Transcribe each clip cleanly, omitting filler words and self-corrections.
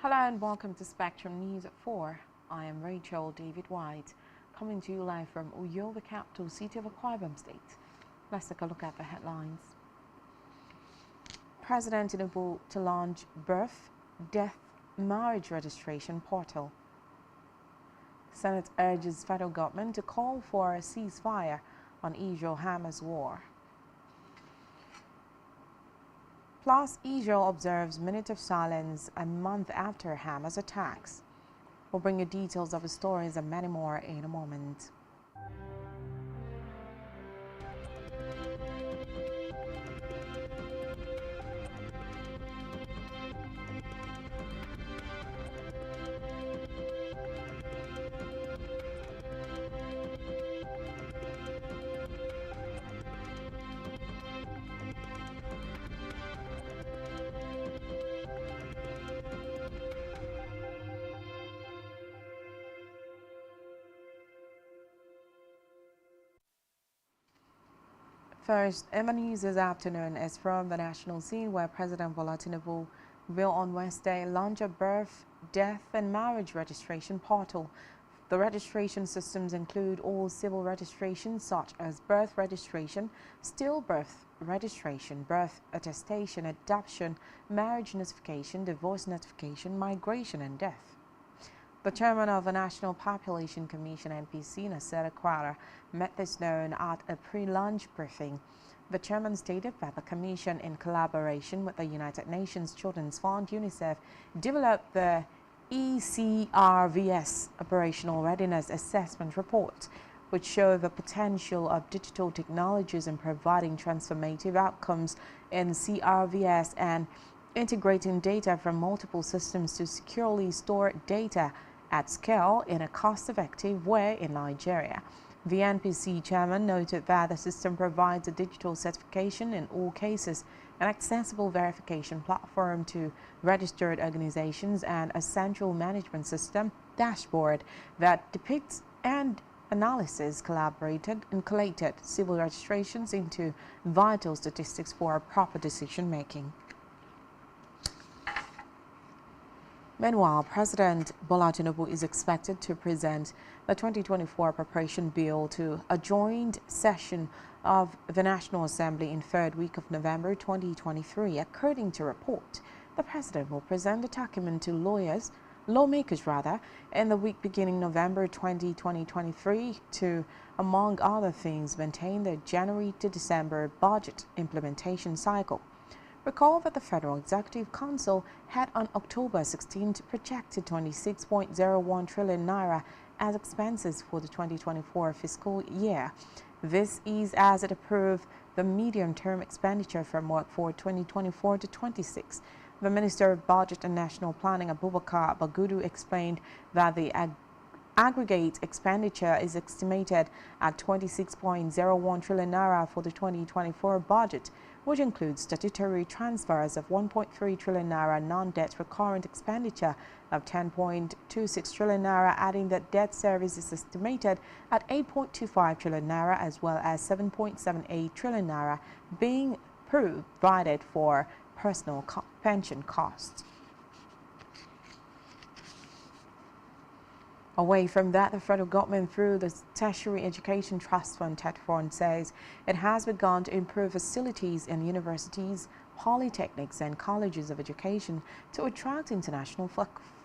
Hello and welcome to Spectrum News at 4. I am Rachel David White, coming to you live from Uyo, the capital city of Akwa Ibom State. Let's take a look at the headlines. President Tinubu to launch birth, death, marriage registration portal. Senate urges federal government to call for a ceasefire on Israel-Hamas war. Plus, Israel observes minute of silence a month after Hamas attacks. We'll bring you details of the stories and many more in a moment. First, Emma News this afternoon is from the national scene where President Bola Tinubu will on Wednesday launch a birth, death and marriage registration portal. The registration systems include all civil registrations such as birth registration, stillbirth registration, birth attestation, adoption, marriage notification, divorce notification, migration and death. The chairman of the National Population Commission (NPC), Nasser Kwara, made this known at a pre-launch briefing. The chairman stated that the commission, in collaboration with the United Nations Children's Fund (UNICEF), developed the ECRVS Operational Readiness Assessment Report, which showed the potential of digital technologies in providing transformative outcomes in CRVS and integrating data from multiple systems to securely store data at scale in a cost-effective way in Nigeria. The NPC chairman noted that the system provides a digital certification in all cases, an accessible verification platform to registered organizations, and a central management system dashboard that depicts and analysis collaborated and collated civil registrations into vital statistics for proper decision-making. Meanwhile, President Bola Tinubu is expected to present the 2024 appropriation bill to a joint session of the National Assembly in third week of November 2023. According to report, the president will present the document to lawmakers in the week beginning November 2023 to, among other things, maintain the January to December budget implementation cycle. Recall that the Federal Executive Council had on October 16th projected 26.01 trillion naira as expenses for the 2024 fiscal year. This is as it approved the medium-term expenditure framework for 2024 to 26. The Minister of Budget and National Planning, Abubakar Bagudu, explained that the aggregate expenditure is estimated at 26.01 trillion naira for the 2024 budget, which includes statutory transfers of 1.3 trillion naira, non-debt recurrent expenditure of 10.26 trillion naira, adding that debt service is estimated at 8.25 trillion naira, as well as 7.78 trillion naira being provided for personal pension costs. Away from that, the federal government, through the Tertiary Education Trust Fund (TETFund), says it has begun to improve facilities in universities, polytechnics and colleges of education to attract international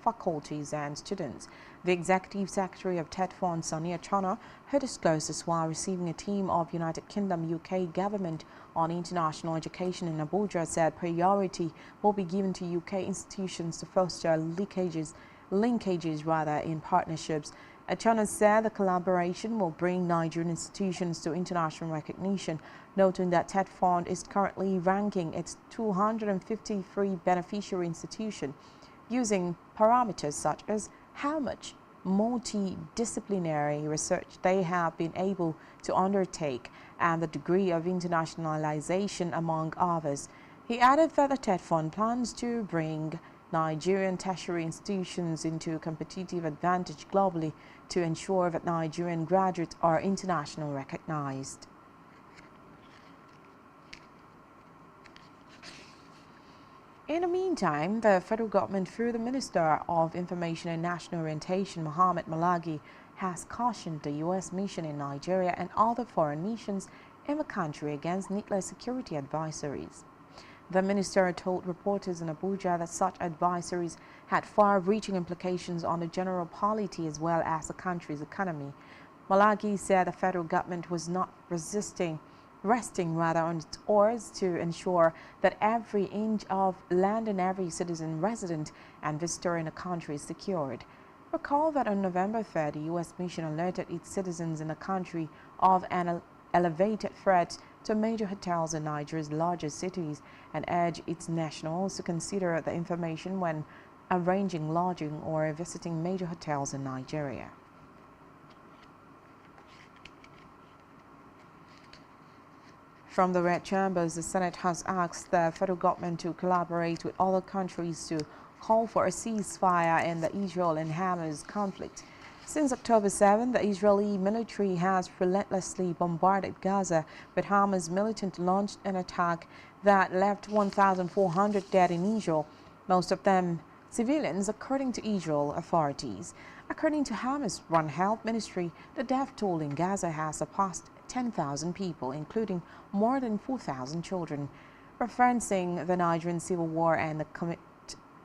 faculties and students. The Executive Secretary of TETFund, Sonia Chana, who disclosed this while receiving a team of United Kingdom UK government on international education in Abuja, said priority will be given to UK institutions to foster linkages in partnerships. Achana said the collaboration will bring Nigerian institutions to international recognition, noting that TETFund is currently ranking its 253 beneficiary institution using parameters such as how much multidisciplinary research they have been able to undertake and the degree of internationalization, among others. He added that the TETFund plans to bring Nigerian tertiary institutions into competitive advantage globally to ensure that Nigerian graduates are internationally recognized. In the meantime, the federal government, through the Minister of Information and National Orientation, Mohammed Malagi, has cautioned the U.S. mission in Nigeria and other foreign missions in the country against needless security advisories. The minister told reporters in Abuja that such advisories had far-reaching implications on the general polity as well as the country's economy. Malagi said the federal government was not resting on its oars to ensure that every inch of land and every citizen, resident and visitor in the country is secured. Recall that on November 3rd, the U.S. mission alerted its citizens in the country of an elevated threat to major hotels in Nigeria's largest cities and urged its nationals to consider the information when arranging lodging or visiting major hotels in Nigeria. From the Red Chambers, the Senate has asked the federal government to collaborate with other countries to call for a ceasefire in the Israel and Hamas conflict. Since October 7, the Israeli military has relentlessly bombarded Gaza, but Hamas militant launched an attack that left 1,400 dead in Israel, most of them civilians, according to Israel authorities. According to Hamas-run health ministry, the death toll in Gaza has surpassed 10,000 people, including more than 4,000 children. Referencing the Nigerian civil war and the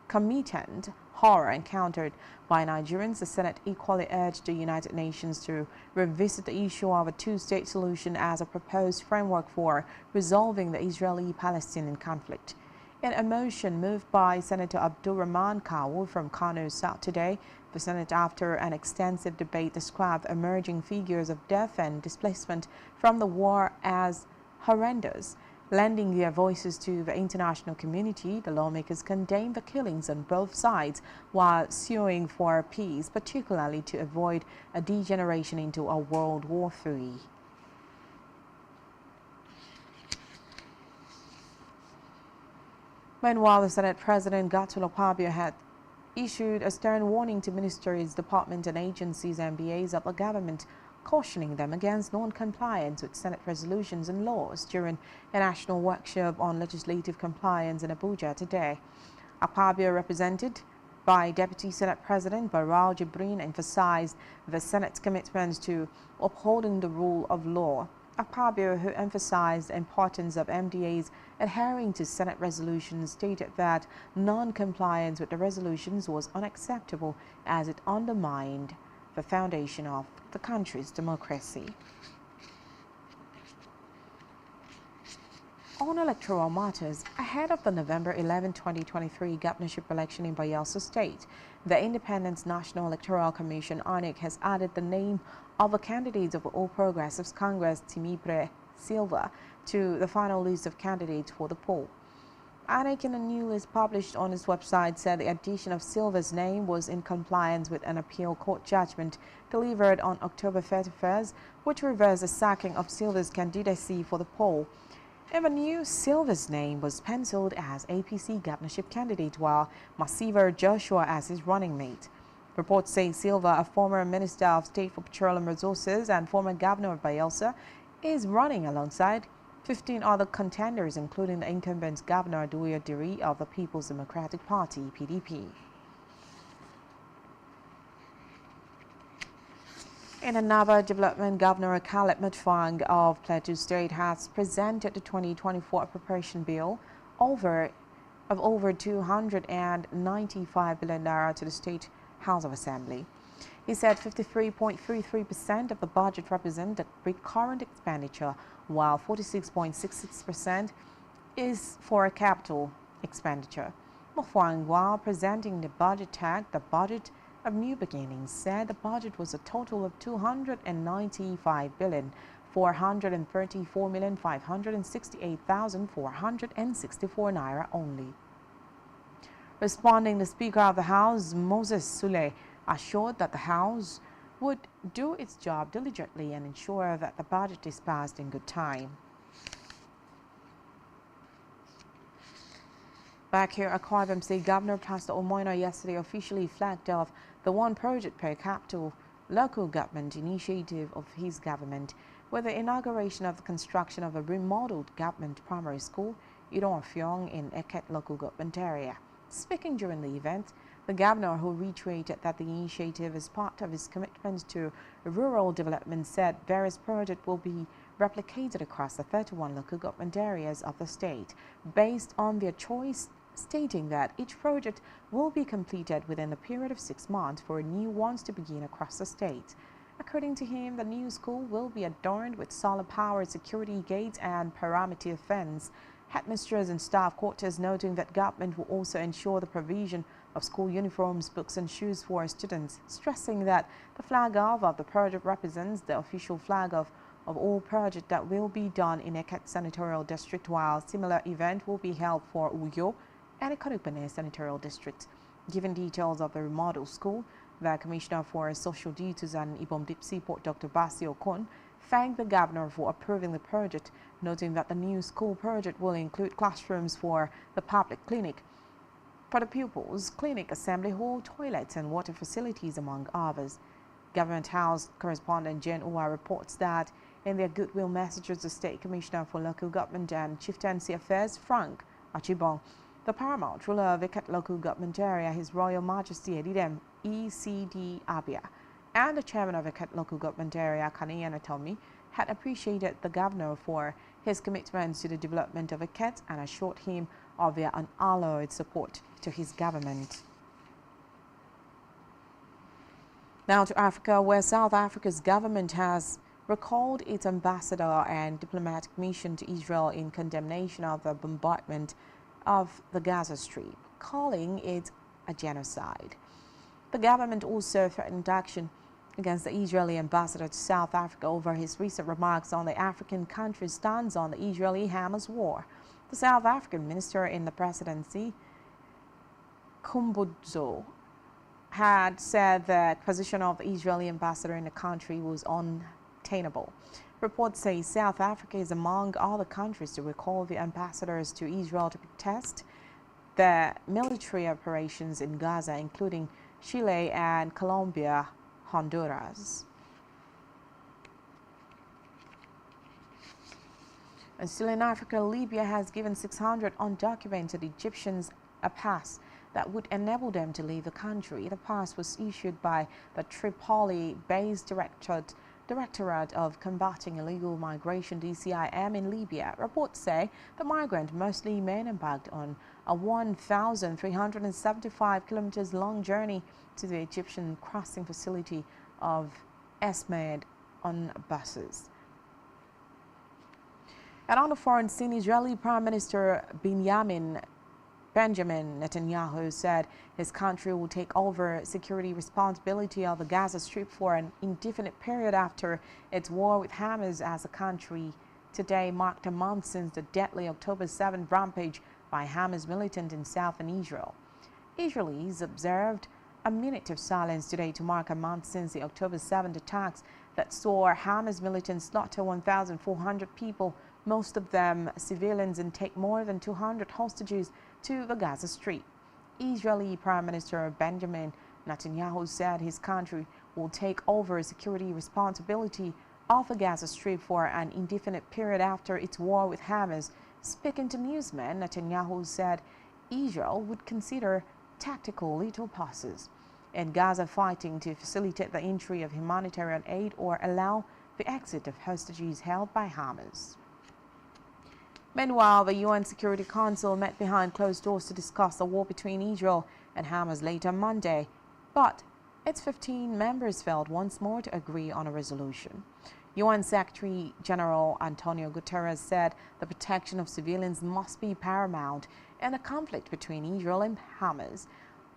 committed horror encountered by Nigerians, the Senate equally urged the United Nations to revisit the issue of a two-state solution as a proposed framework for resolving the Israeli-Palestinian conflict. In a motion moved by Senator Abdul Rahman Kawu from Kano South today, the Senate, after an extensive debate, described emerging figures of death and displacement from the war as horrendous. Lending their voices to the international community, the lawmakers condemned the killings on both sides while suing for peace, particularly to avoid a degeneration into a World War III. Meanwhile, the Senate President Godswill Akpabio had issued a stern warning to ministries, departments and agencies and MBAs of the government, cautioning them against non-compliance with Senate resolutions and laws during a national workshop on legislative compliance in Abuja today. Akpabio, represented by Deputy Senate President Barau Jibrin, emphasized the Senate's commitment to upholding the rule of law. Akpabio, who emphasized the importance of MDAs adhering to Senate resolutions, stated that non-compliance with the resolutions was unacceptable as it undermined the foundation of the country's democracy. On electoral matters, ahead of the November 11, 2023 governorship election in Bayelsa State, the Independent National Electoral Commission (INEC) has added the name of a candidate of the All Progressives Congress, Timipre Silva, to the final list of candidates for the poll. INEC, in a new list published on its website, said the addition of Silva's name was in compliance with an appeal court judgment delivered on October 31st, which reversed the sacking of Silva's candidacy for the poll. In the news, Silva's name was penciled as APC governorship candidate, while Masiver Joshua as his running mate. Reports say Silva, a former Minister of State for Petroleum Resources and former governor of Bayelsa, is running alongside 15 other contenders, including the incumbent Governor Aduya Diri of the People's Democratic Party, PDP. In another development, Governor Caleb Mutfwang of Plateau State has presented the 2024 appropriation bill of over 295 billion naira to the State House of Assembly. He said 53.33% of the budget represent the recurrent expenditure, while 46.66% is for a capital expenditure. Mutfwang, while presenting the budget tag, the budget of New Beginnings, said the budget was a total of 295,434,568,464 naira only. Responding, the Speaker of the House, Moses Sule, assured that the House would do its job diligently and ensure that the budget is passed in good time. Back here, Akwa Ibom State Governor Pastor Omoina yesterday officially flagged off the one project per capital local government initiative of his government with the inauguration of the construction of a remodeled government primary school Idorfiong in Eket local government area. Speaking during the event, the governor, who reiterated that the initiative is part of his commitment to rural development, said various projects will be replicated across the 31 local government areas of the state based on their choice, stating that each project will be completed within a period of 6 months for new ones to begin across the state. According to him, the new school will be adorned with solar-powered security gates and perimeter fence. Headmisters and staff quarters noting that government will also ensure the provision of school uniforms, books and shoes for students, stressing that the flag of the project represents the official flag of all projects that will be done in Eket Senatorial District, while similar event will be held for Uyo and Ekorukbane Senatorial District. Given details of the remodeled school, the Commissioner for Social Duties and Ibom Deep Seaport, Dr. Basi Okon, thanked the governor for approving the project, noting that the new school project will include classrooms for the public clinic, for the pupils, clinic, assembly hall, toilets and water facilities, among others. Government House correspondent Jen Uwa reports that in their goodwill messages, the State Commissioner for Local Government and Chieftaincy Affairs, Frank Achibong, the paramount ruler of Eket local government area, His Royal Majesty Edidem ECD Abia, and the chairman of Eket local government area, Kani Anatomy, had appreciated the governor for his commitments to the development of Eket and assured him of their unalloyed support to his government. Now to Africa, where South Africa's government has recalled its ambassador and diplomatic mission to Israel in condemnation of the bombardment of the Gaza Strip, calling it a genocide. The government also threatened action against the Israeli ambassador to South Africa over his recent remarks on the African country's stance on the Israeli-Hamas war. The South African minister in the presidency, Khumbudzo, had said the position of the Israeli ambassador in the country was untenable. Reports say South Africa is among other countries to recall the ambassadors to Israel to protest the military operations in Gaza, including Chile and Colombia, Honduras. And still in Africa, Libya has given 600 undocumented Egyptians a pass that would enable them to leave the country. The pass was issued by the Tripoli-based Directorate of Combating Illegal Migration, DCIM, in Libya. Reports say the migrants, mostly men, embarked on a 1,375 kilometers long journey to the Egyptian crossing facility of Esmed on buses. And on the foreign scene, Israeli Prime Minister Benjamin Netanyahu said his country will take over security responsibility of the Gaza Strip for an indefinite period after its war with Hamas, as the country today marked a month since the deadly October 7 rampage by Hamas militant in southern Israel. Israelis observed a minute of silence today to mark a month since the October 7 attacks that saw Hamas militants slaughter 1,400 people, most of them civilians, and take more than 200 hostages to the Gaza Strip. Israeli Prime Minister Benjamin Netanyahu said his country will take over security responsibility of the Gaza Strip for an indefinite period after its war with Hamas. Speaking to newsmen, Netanyahu said Israel would consider tactical little pauses in Gaza fighting to facilitate the entry of humanitarian aid or allow the exit of hostages held by Hamas. Meanwhile, the UN Security Council met behind closed doors to discuss the war between Israel and Hamas later Monday, but its 15 members failed once more to agree on a resolution. UN Secretary General Antonio Guterres said the protection of civilians must be paramount in the conflict between Israel and Hamas,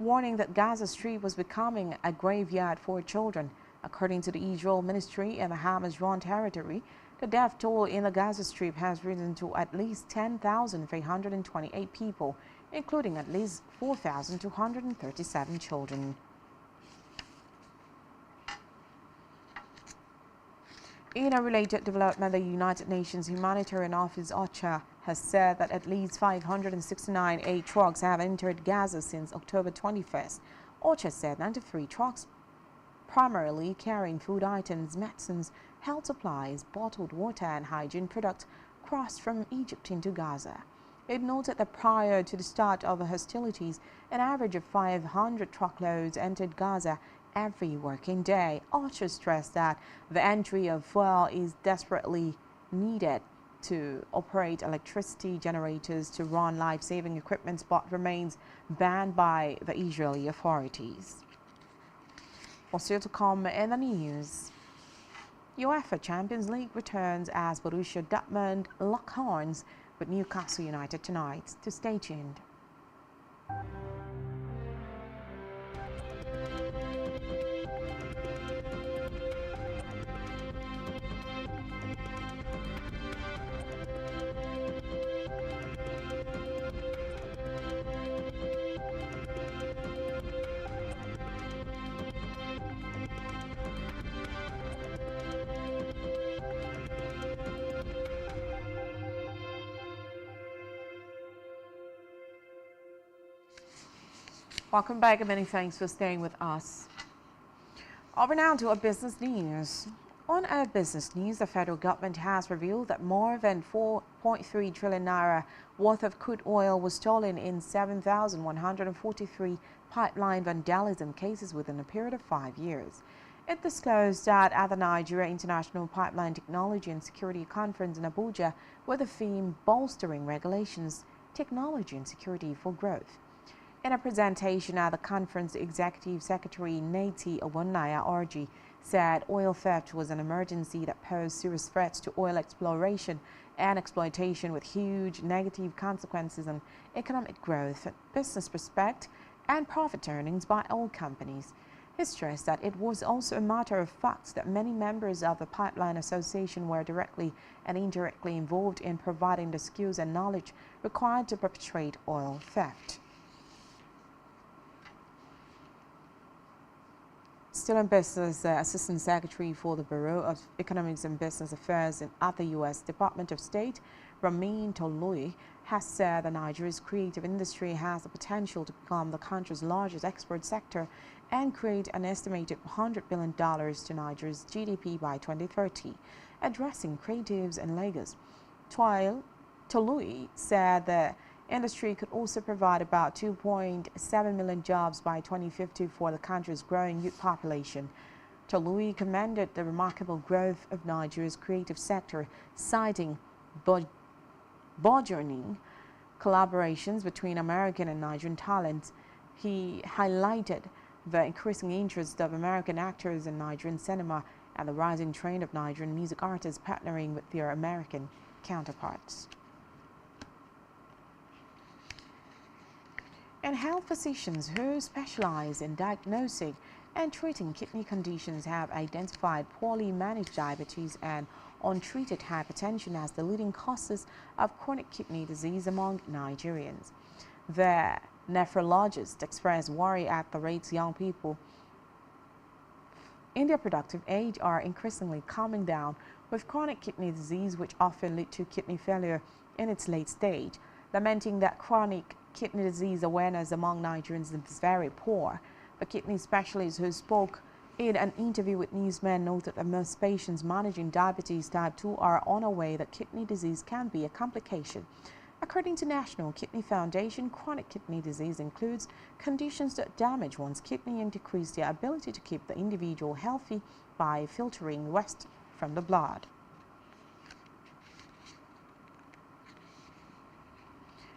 warning that Gaza Strip was becoming a graveyard for children. According to the Israel ministry in the Hamas-run territory, the death toll in the Gaza Strip has risen to at least 10,328 people, including at least 4,237 children. In a related development, the United Nations Humanitarian Office OCHA has said that at least 569 aid trucks have entered Gaza since October 21st. OCHA said 93 trucks, primarily carrying food items, medicines, health supplies, bottled water and hygiene products, crossed from Egypt into Gaza. It noted that prior to the start of the hostilities, an average of 500 truckloads entered Gaza every working day. Archer stressed that the entry of fuel is desperately needed to operate electricity generators to run life-saving equipment, but remains banned by the Israeli authorities. What's still to come in the news? UEFA Champions League returns as Borussia Dortmund lock horns with Newcastle United tonight. To stay tuned. Welcome back and many thanks for staying with us. Over now to our business news. On our business news, the federal government has revealed that more than 4.3 trillion naira worth of crude oil was stolen in 7,143 pipeline vandalism cases within a period of 5 years. It disclosed that at the Nigeria International Pipeline Technology and Security Conference in Abuja, with the theme Bolstering Regulations, Technology and Security for Growth. In a presentation at the conference, Executive Secretary Nati Owanaya Orji said oil theft was an emergency that posed serious threats to oil exploration and exploitation with huge negative consequences on economic growth, business prospect, and profit earnings by oil companies. He stressed that it was also a matter of fact that many members of the Pipeline Association were directly and indirectly involved in providing the skills and knowledge required to perpetrate oil theft. Still in business, the Assistant Secretary for the Bureau of Economics and Business Affairs at the U.S. Department of State, Ramin Tolui, has said that Nigeria's creative industry has the potential to become the country's largest export sector and create an estimated $100 billion to Nigeria's GDP by 2030, addressing creatives in Lagos. Tolui said the industry could also provide about 2.7 million jobs by 2050 for the country's growing youth population. Tolui commended the remarkable growth of Nigeria's creative sector, citing burgeoning collaborations between American and Nigerian talents. He highlighted the increasing interest of American actors in Nigerian cinema and the rising trend of Nigerian music artists partnering with their American counterparts. And health physicians who specialize in diagnosing and treating kidney conditions have identified poorly managed diabetes and untreated hypertension as the leading causes of chronic kidney disease among Nigerians. The nephrologists expressed worry at the rates young people in their productive age are increasingly coming down with chronic kidney disease, which often lead to kidney failure in its late stage, lamenting that chronic kidney disease awareness among Nigerians is very poor. The kidney specialist who spoke in an interview with Newsman noted that most patients managing diabetes type 2 are unaware that kidney disease can be a complication. According to National Kidney Foundation, chronic kidney disease includes conditions that damage one's kidney and decrease their ability to keep the individual healthy by filtering waste from the blood.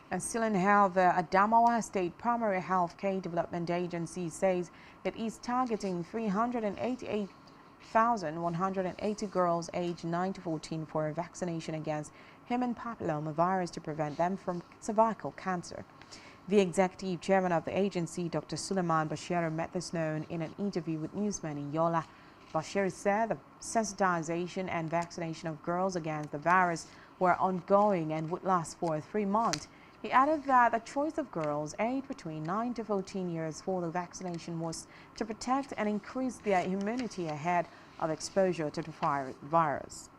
And still in health, the Adamawa State Primary Health Care Development Agency says it is targeting 388,180 girls aged 9 to 14 for vaccination against human papillomavirus to prevent them from cervical cancer. The executive chairman of the agency, Dr. Suleiman Bashir, made this known in an interview with Newsman in Yola. Bashir said the sensitization and vaccination of girls against the virus were ongoing and would last for 3 months. He added that the choice of girls aged between 9 to 14 years for the vaccination was to protect and increase their immunity ahead of exposure to the virus.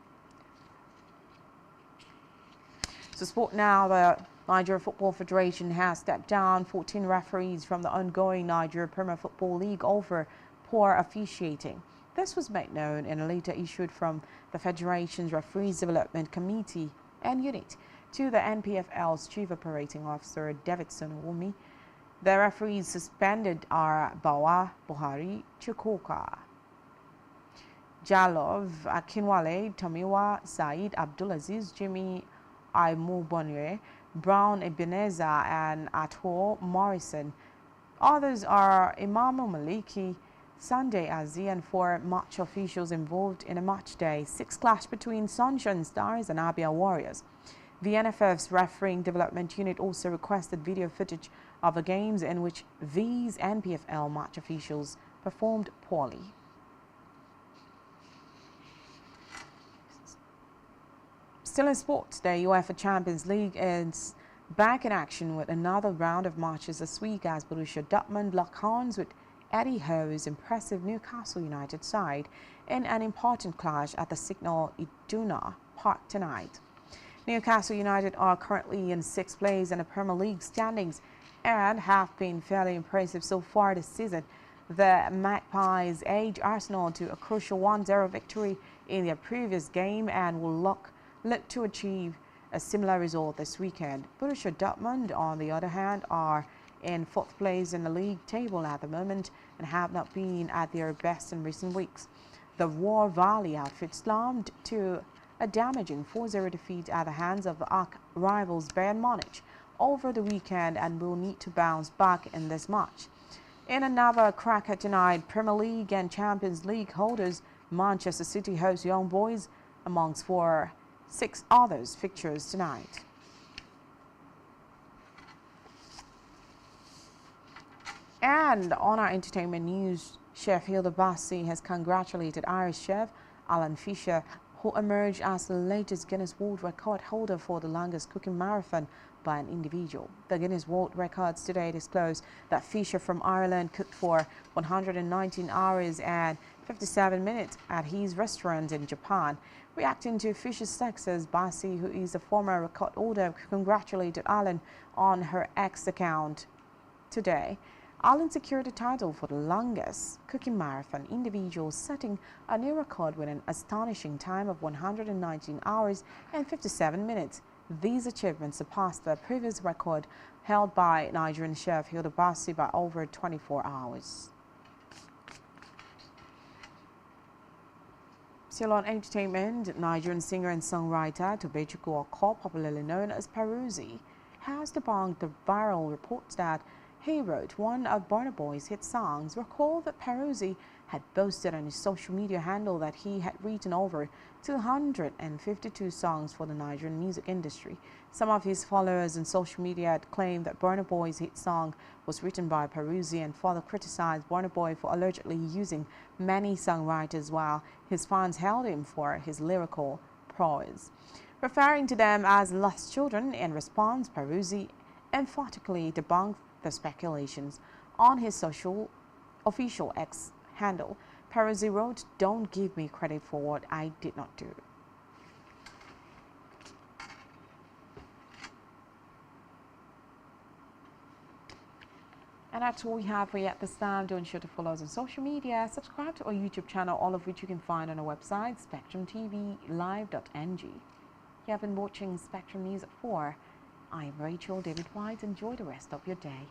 So sport now, the Nigeria Football Federation has stepped down 14 referees from the ongoing Nigeria Premier Football League over poor officiating. This was made known in a letter issued from the Federation's Referees Development Committee and Unit. to the NPFL's Chief Operating Officer, Davidson Wumi. The referees suspended are Bawa Buhari Chukoka, Jalov Akinwale, Tomiwa Said Abdulaziz, Jimmy Aimubonye, Brown Ebenezer, and Ato Morrison. Others are Imamu Maliki, Sunday Azi, and 4 match officials involved in a match day 6 clash between Sunshine Stars and Abia Warriors. The NFF's refereeing development unit also requested video footage of the games in which these NPFL match officials performed poorly. Still in sports, the UEFA Champions League is back in action with another round of matches this week as Borussia Dortmund lock horns with Eddie Howe's impressive Newcastle United side in an important clash at the Signal Iduna Park tonight. Newcastle United are currently in 6th place in the Premier League standings and have been fairly impressive so far this season. The Magpies edged Arsenal to a crucial 1-0 victory in their previous game and will look to achieve a similar result this weekend. Borussia Dortmund, on the other hand, are in 4th place in the league table at the moment and have not been at their best in recent weeks. The War Valley outfit slumped to a damaging 4-0 defeat at the hands of arch-rivals Bayern Munich over the weekend and will need to bounce back in this match. In another cracker tonight, Premier League and Champions League holders Manchester City host Young Boys amongst 6 others fixtures tonight. And on our entertainment news, Chef Hilda Bassi has congratulated Irish chef Alan Fisher, who emerged as the latest Guinness World Record holder for the longest cooking marathon by an individual. The Guinness World Records today disclosed that Fisher from Ireland cooked for 119 hours and 57 minutes at his restaurant in Japan. Reacting to Fisher's success, Bassi, who is a former record holder, congratulated Alan on her X account today. Alan secured the title for the longest cooking marathon individual, setting a new record with an astonishing time of 119 hours and 57 minutes. These achievements surpassed the previous record held by Nigerian chef Hilda Bassi by over 24 hours. Still on entertainment, Nigerian singer and songwriter Tobechukwu Oko, popularly known as Peruzzi, has debunked the viral reports that he wrote one of Burna Boy's hit songs. Recall that Peruzzi had boasted on his social media handle that he had written over 252 songs for the Nigerian music industry. Some of his followers on social media had claimed that Burna Boy's hit song was written by Peruzzi and further criticized Burna Boy for allegedly using many songwriters, while his fans held him for his lyrical prowess. Referring to them as lost children, in response, Peruzzi emphatically debunked the speculations. On his official X handle, Peruzzi wrote, "Don't give me credit for what I did not do." And that's all we have for you at this time. Don't sure to follow us on social media. Subscribe to our YouTube channel, all of which you can find on our website, spectrumtvlive.ng. You have been watching Spectrum News at 4. I'm Rachel David White. Enjoy the rest of your day.